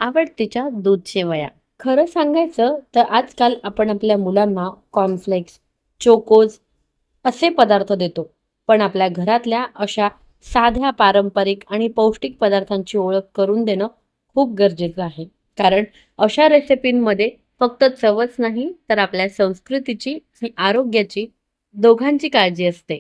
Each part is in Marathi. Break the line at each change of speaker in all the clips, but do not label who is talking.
आवडतीच्या दूध शेवया. खरं सांगायचं तर आजकाल आपण आपल्या मुलांना कॉर्नफ्लेक्स, चोकोज असे पदार्थ देतो. पण आपल्या घरातल्या अशा साध्या पारंपरिक आणि पौष्टिक पदार्थांची ओळख करून देणं खूप गरजेचं आहे. कारण अशा रेसिपींमध्ये फक्त चवच नाही तर आपल्या संस्कृतीची आणि आरोग्याची दोघांची काळजी असते.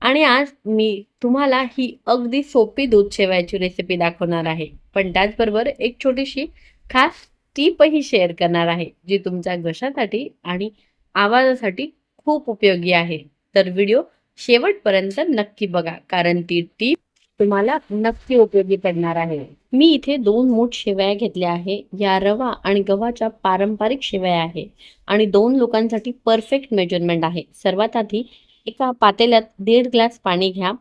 आणि आज मी तुम्हाला ही अगदी सोपी दूध शेवयाची रेसिपी दाखवणार आहे. पण त्याचबरोबर एक छोटीशी खास टीपही शेअर करणार आहे, जी तुमच्या घशासाठी आणि आवाजासाठी खूप उपयोगी आहे. तर व्हिडिओ शेवटपर्यंत नक्की बघा, कारण ती टीप तुम्हाला नक्की उपयोगी पडणार आहे. मी इथे 2 मूठ शेवया घेतल्या आहे. या रवा आणि गव्हाच्या पारंपरिक शेवया आहे आणि 2 लोकांसाठी परफेक्ट मेजरमेंट आहे. सर्वात आधी एका पातेल्यात 1.5 ग्लास पाणी घ्या.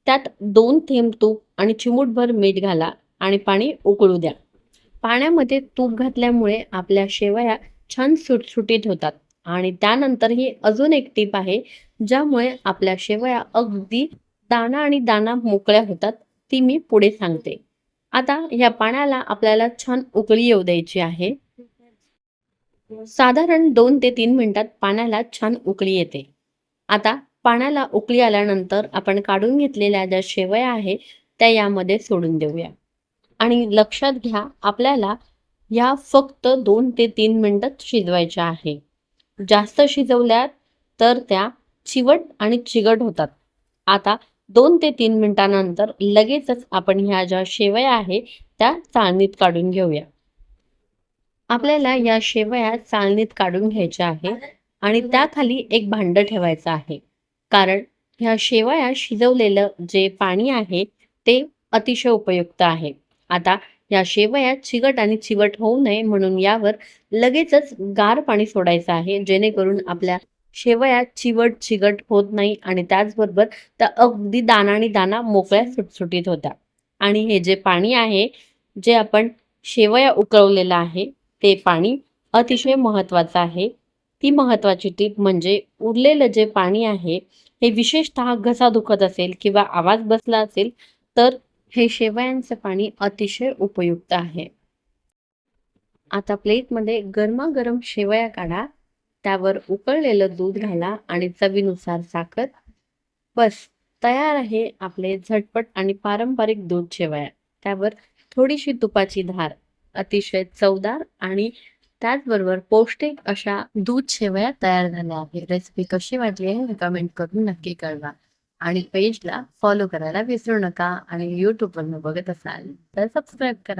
त्यात 2 थेंब तूप आणि चिमूटभर मीठ घाला आणि पाणी उकळू द्या. पाण्यामध्ये तूप घातल्यामुळे आपल्या शेवया छान सुटसुटीत होतात. आणि त्यानंतर ही अजून एक टीप आहे, ज्यामुळे आपल्या शेवया अगदी दाणा आणि दाणा मोकळ्या होतात. ती मी पुढे सांगते. आता या पाण्याला आपल्याला छान उकळी येऊ द्यायची आहे. साधारण 2 ते 3 मिनिटात पाण्याला छान उकळी येते. आता पाण्याला उकळी आल्यानंतर आपण काढून घेतलेल्या ज्या शेवया आहे त्या यामध्ये सोडून देऊया. आणि लक्षात घ्या, आपल्याला या फक्त 2 ते 3 मिनिटात शिजवायच्या आहे. जास्त शिजवल्यात तर त्या चिवट आणि चिगट होतात. आता 2 ते 3 मिनिटानंतर लगेचच आपण ह्या ज्या शेवया आहे त्या चाळणीत काढून घेऊया. आपल्याला या शेवया चाळणीत काढून घ्यायच्या आहे आणि त्याखाली एक भांडं ठेवायचं आहे. कारण ह्या शेवया शिजवलेलं जे पाणी आहे ते अतिशय उपयुक्त आहे. आता या शेवया चिकट आणि चिवट होऊ नये म्हणून यावर लगेचच गार पाणी सोडायचं आहे, जेणेकरून आपल्या शेवया चिवट चिकट होत नाही आणि त्याचबरोबर त्या अगदी दाणा आणि दाणा मोकळ्या सुटसुटीत होत्या. आणि हे जे पाणी आहे, जे आपण शेवया उकळवलेलं आहे ते पाणी अतिशय महत्त्वाचं आहे. ती महत्त्वाची टीप म्हणजे उरलेलं जे पाणी आहे, हे विशेषतः घसा दुखत असेल किंवा आवाज बसला असेल, तर हे शेवयांचं पाणी अतिशय उपयुक्त आहे. आता प्लेटमध्ये गरमागरम शेवया काढा, त्यावर उकळलेलं दूध घाला आणि चवीनुसार साखर. बस, तयार आहे आपले झटपट आणि पारंपरिक दूध शेवया. त्यावर थोडीशी तुपाची धार. अतिशय चवदार आणि त्याचबरोबर पौष्टिक अशा दूध शेवया तयार झाल्या आहे. रेसिपी कशी वाटली आहे हे कमेंट करून नक्की कळवा. आणि पेजला फॉलो करायला विसरू नका आणि यूट्यूबवरनं बघत असाल तर सबस्क्राईब करा.